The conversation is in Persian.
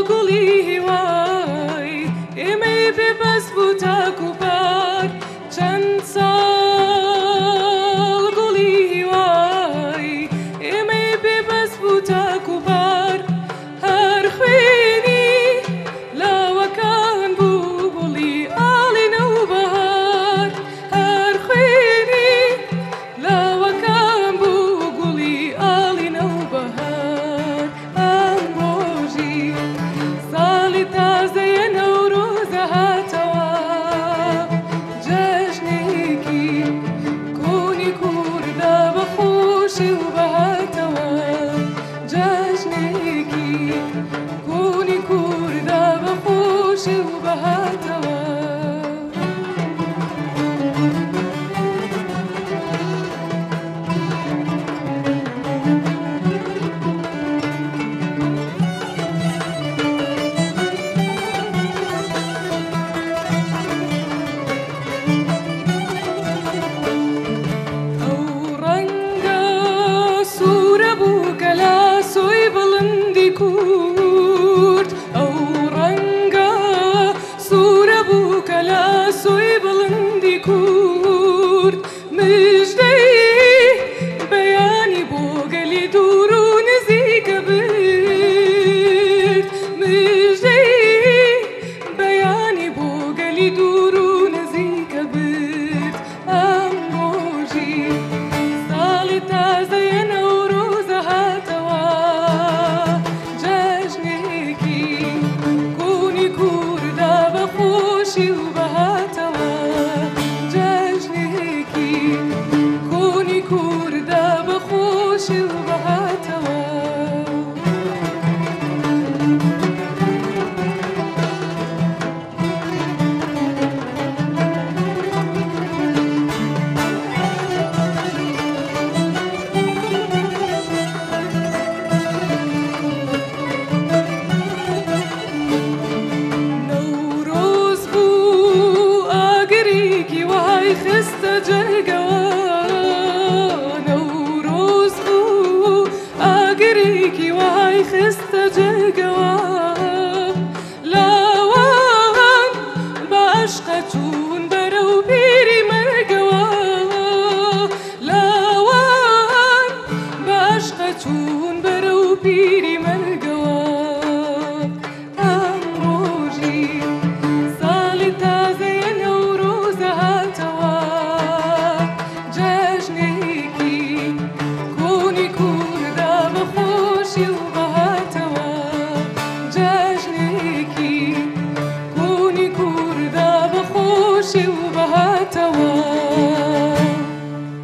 گلی وای امی به بس بوتا کوپار چند سال گلی وای امی به بس بوتا کوپار هر خوینی لاوکان بو بولی آلی نو بهار هر خوینی لاوکان بو گلی آلی نو بهار امروزی سالی تازه نوروز هاتوا جشنی کی کونی کرده بخوشی و بهاتوا جشنی کی کونی کرده بخوشی و بهاتوا کورد او رنگا سوره بو کلا سوی بلندی کورد مجدی بیانی بو گلی دور و نزیک برد مجدی بیانی بو گلی دور و نزیک برد امروزی سال تازه نوروز هاتوا خوشی و بهاتوا جشنی کی کونی کرده بخوشی و بهاتوا خسته جرگوا نوروز بو آگری کی وای خسته جرگوا لاوان با عشق چون برو پیری مرگوا لاوان با عشق چون برو پیری مرگوا امروزی سال تازه نوروز هاتوا جشنی کی کونی کرده بخوشی و بهاتوا جشنی کی کونی کرده بخوشی و بهاتوا